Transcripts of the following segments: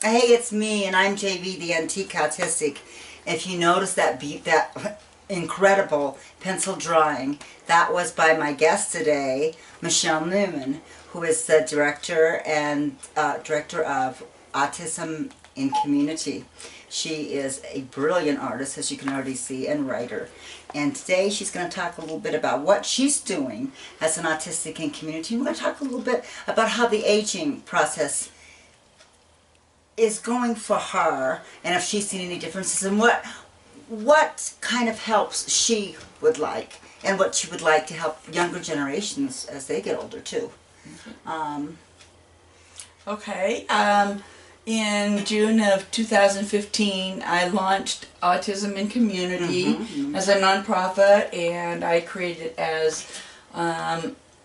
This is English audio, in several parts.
Hey, it's me, and I'm JV, the Antique Autistic. If you notice that that incredible pencil drawing, that was by my guest today, Marie Newman, who is the director of Autism in Community. She is a brilliant artist, as you can already see, and writer. And today she's going to talk a little bit about what she's doing as an autistic in community. We're going to talk a little bit about how the aging process is going for her, and if she's seen any differences, and what kind of helps she would like, and what she would like to help younger generations as they get older too. Okay. In June of 2015, I launched Autism in Community as a nonprofit, and I created it as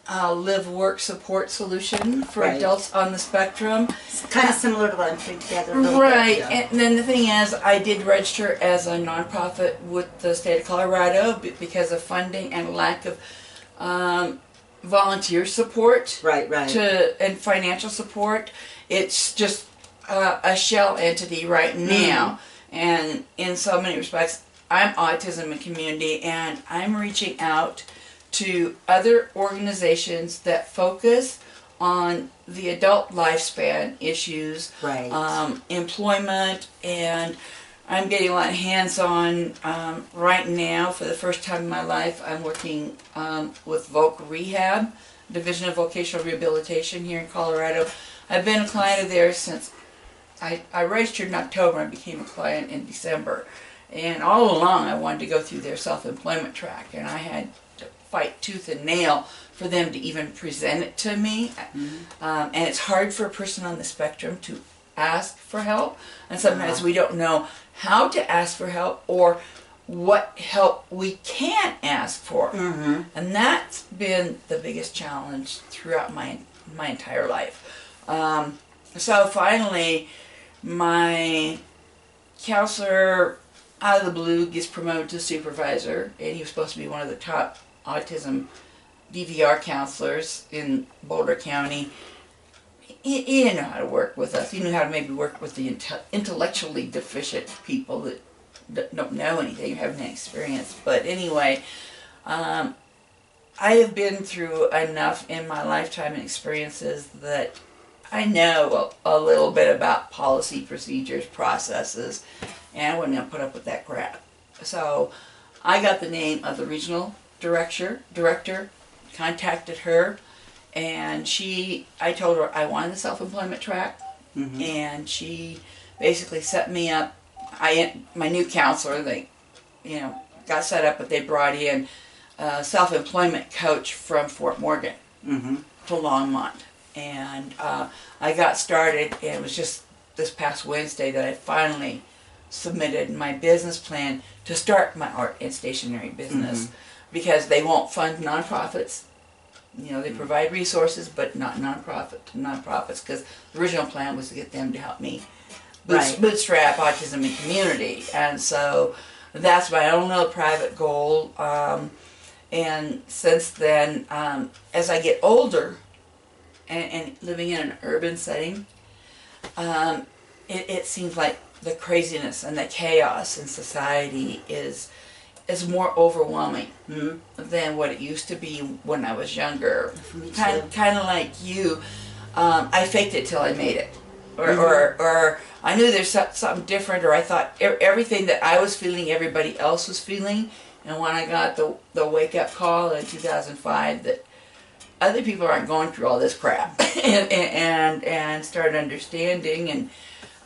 a live-work support solution for adults on the spectrum. It's kind of similar to what I'm putting together. Right, and then the thing is, I did register as a nonprofit with the state of Colorado because of funding and lack of volunteer support. Right. And financial support. It's just a shell entity right now, and in so many respects, I'm Autism in Community, and I'm reaching out to other organizations that focus on the adult lifespan issues, employment, and I'm getting a lot of hands-on right now. For the first time in my life, I'm working with Voc Rehab, Division of Vocational Rehabilitation here in Colorado. I've been a client of theirs since I registered in October and became a client in December. And all along I wanted to go through their self-employment track, and I had to fight tooth and nail for them to even present it to me. And it's hard for a person on the spectrum to ask for help, and sometimes we don't know how to ask for help or what help we can ask for. And that's been the biggest challenge throughout my entire life. So finally, my counselor, out of the blue, gets promoted to supervisor, and he was supposed to be one of the top autism DVR counselors in Boulder County. He didn't know how to work with us. He knew how to maybe work with the intellectually deficient people that don't know anything, have any experience. But anyway, I have been through enough in my lifetime and experiences that I know a little bit about policy, procedures, processes, and I wasn't going to put up with that crap. So I got the name of the regional director, contacted her, and I told her I wanted the self-employment track, and she basically set me up. My new counselor, they got set up, but they brought in a self-employment coach from Fort Morgan to Longmont. And I got started, and it was just this past Wednesday that I finally submitted my business plan to start my art and stationery business, because they won't fund nonprofits. They provide resources, but not nonprofits, because the original plan was to get them to help me bootstrap Autism in Community. And so that's my own little private goal. And since then, as I get older, and living in an urban setting, it seems like the craziness and the chaos in society is more overwhelming than what it used to be when I was younger. Kind of like you, I faked it till I made it, or I knew there's something different, or I thought everything that I was feeling, everybody else was feeling. And when I got the wake-up call in 2005 that other people aren't going through all this crap, and started understanding, and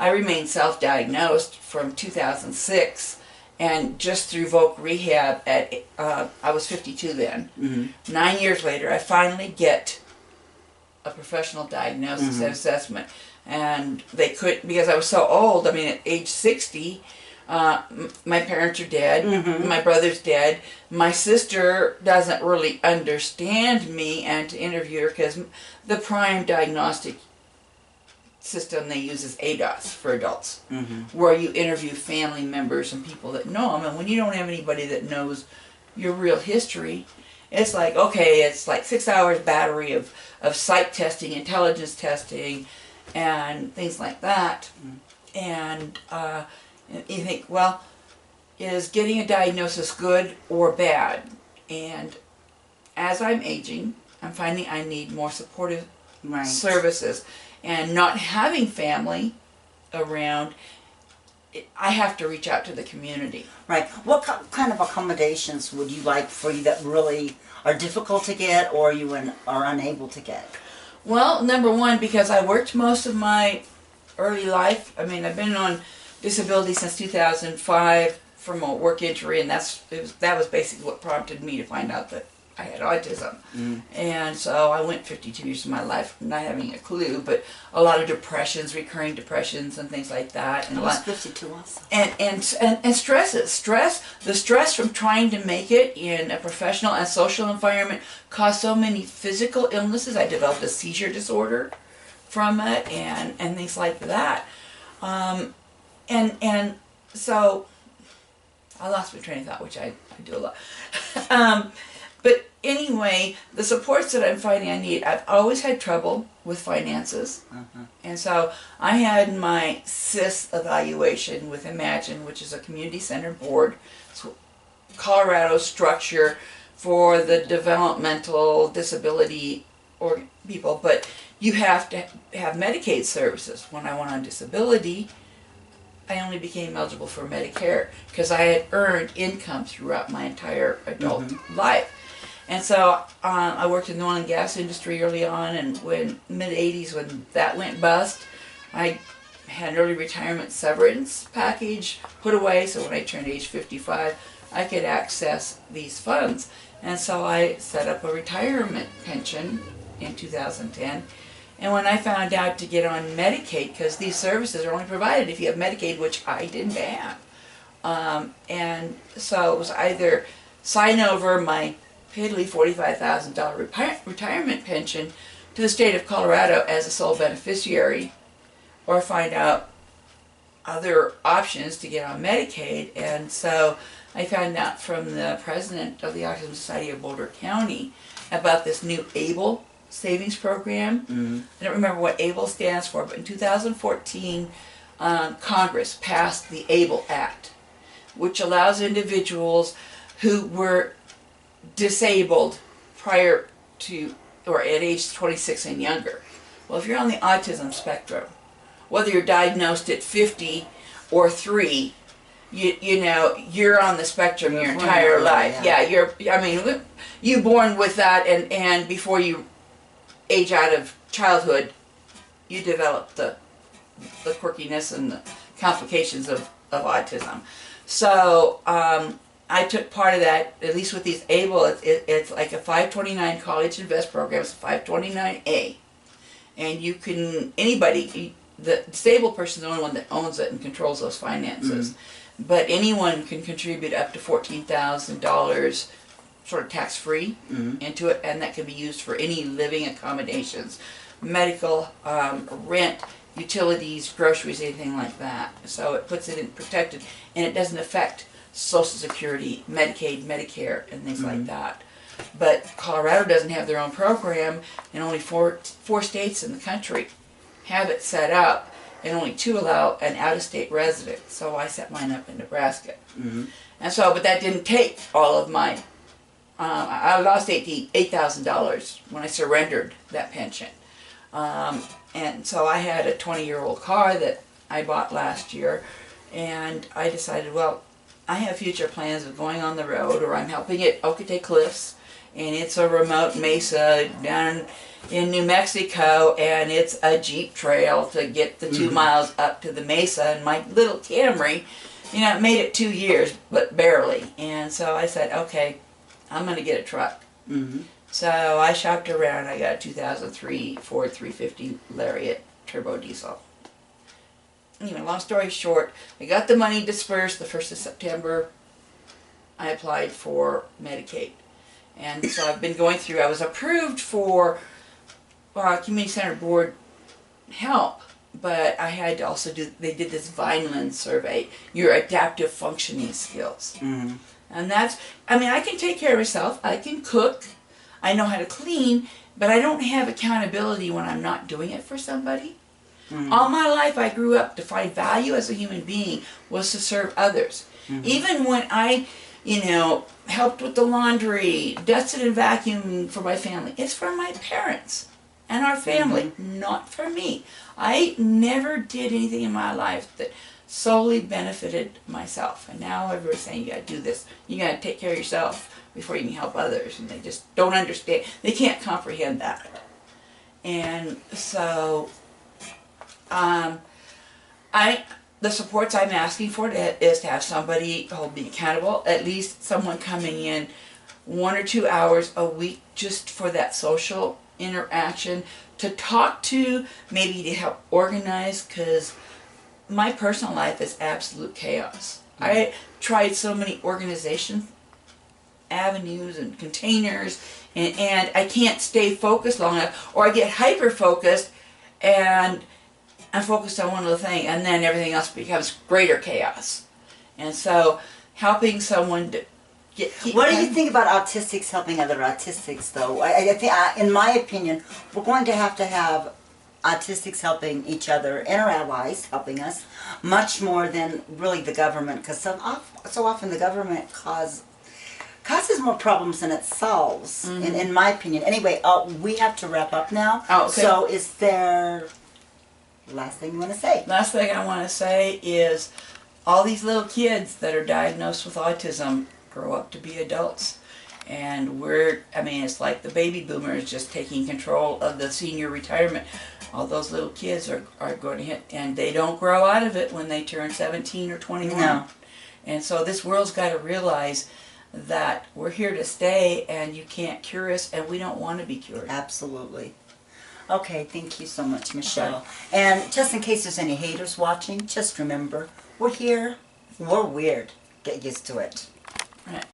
I remained self-diagnosed from 2006, and just through Voc Rehab I was 52 then. 9 years later, I finally get a professional diagnosis and assessment, and they couldn't, because I was so old. I mean, at age 60, my parents are dead, my brother's dead, my sister doesn't really understand me, and to interview her, because the prime diagnostic system they use is ADOS for adults, where you interview family members and people that know them, and when you don't have anybody that knows your real history, it's like, okay, it's like 6 hours battery of psych testing, intelligence testing, and things like that. And you think, well, is getting a diagnosis good or bad? And as I'm aging, I'm finding I need more supportive services. And not having family around, I have to reach out to the community. Right. What kind of accommodations would you like for you that really are difficult to get or you are unable to get? Well, number one, because I worked most of my early life. I mean, I've been on disability since 2005 from a work injury, and that was basically what prompted me to find out that I had autism. And so I went 52 years of my life not having a clue, but a lot of depressions, recurring depressions and things like that. And I was 52 also. And stresses. The stress from trying to make it in a professional and social environment caused so many physical illnesses. I developed a seizure disorder from it and things like that. And so I lost my train of thought, which I do a lot. But anyway, the supports that I'm finding I need, I've always had trouble with finances. And so I had my CIS evaluation with Imagine, which is a community-centered board. It's Colorado structure for the developmental disability or people, but you have to have Medicaid services. When I went on disability, I only became eligible for Medicare because I had earned income throughout my entire adult life. And so I worked in the oil and gas industry early on, and when mid-'80s, when that went bust, I had an early retirement severance package put away, so when I turned age 55, I could access these funds. And so I set up a retirement pension in 2010. And when I found out to get on Medicaid, because these services are only provided if you have Medicaid, which I didn't have. And so it was either sign over my piddly $45,000 retirement pension to the state of Colorado as a sole beneficiary, or find out other options to get on Medicaid. And so I found out from the president of the Autism Society of Boulder County about this new ABLE savings program. I don't remember what ABLE stands for, but in 2014 Congress passed the ABLE Act, which allows individuals who were disabled prior to or at age 26 and younger. Well, if you're on the autism spectrum, whether you're diagnosed at 50 or 3, you know, you're on the spectrum your entire life. Yeah, you're born with that, and before you age out of childhood, you develop the quirkiness and the complications of autism. So I took part of that, at least with these ABLE, it's like a 529 college invest program, it's a 529A. And you can, anybody, the disabled person is the only one that owns it and controls those finances. But anyone can contribute up to $14,000 sort of tax-free into it, and that can be used for any living accommodations, medical, rent, utilities, groceries, anything like that. So it puts it in protected, and it doesn't affect Social Security, Medicaid, Medicare, and things like that. But Colorado doesn't have their own program, and only four states in the country have it set up, and only 2 allow an out-of-state resident. So I set mine up in Nebraska. And so, but that didn't take all of my, I lost $8,000 when I surrendered that pension. And so I had a 20-year-old car that I bought last year, and I decided, well, I have future plans of going on the road, or I'm helping at Okate Cliffs, and it's a remote mesa down in New Mexico, and it's a Jeep trail to get the 2 miles up to the mesa, and my little Camry, you know, it made it 2 years, but barely. And so I said, okay, I'm going to get a truck. So I shopped around. I got a 2003 Ford 350 Lariat turbo diesel. Anyway, long story short, I got the money dispersed the 1st of September. I applied for Medicaid. And so I've been going through, I was approved for Community Center Board help, but I had to also do, they did this Vineland survey, your adaptive functioning skills. And that's, I mean, I can take care of myself, I can cook, I know how to clean, but I don't have accountability when I'm not doing it for somebody. All my life I grew up to find value as a human being was to serve others. Even when I, helped with the laundry, dusted and vacuumed for my family, it's for my parents and our family, not for me. I never did anything in my life that solely benefited myself. And now everybody's saying, you gotta do this, you gotta take care of yourself before you can help others. And they just don't understand, they can't comprehend that. And so, the supports I'm asking for is to have somebody hold me accountable, at least someone coming in 1 or 2 hours a week just for that social interaction, to talk to, maybe to help organize, because my personal life is absolute chaos. I tried so many organization avenues and containers, and I can't stay focused long enough, or I get hyper focused and I'm focused on one little thing, and then everything else becomes greater chaos. And so helping someone to What do you think about autistics helping other autistics, though? I think, in my opinion, we're going to have autistics helping each other and our allies helping us much more than really the government, because so often the government causes more problems than it solves, in my opinion. Anyway, we have to wrap up now. Oh, okay. So is there last thing you want to say? Last thing I want to say is all these little kids that are diagnosed with autism grow up to be adults. And it's like the baby boomers just taking control of the senior retirement. All those little kids are going to hit, and they don't grow out of it when they turn 17 or 21. No. And so this world's got to realize that we're here to stay, and you can't cure us, and we don't want to be cured. Absolutely. Okay, thank you so much, Michelle. And just in case there's any haters watching, just remember, we're here, we're weird. Get used to it. Right.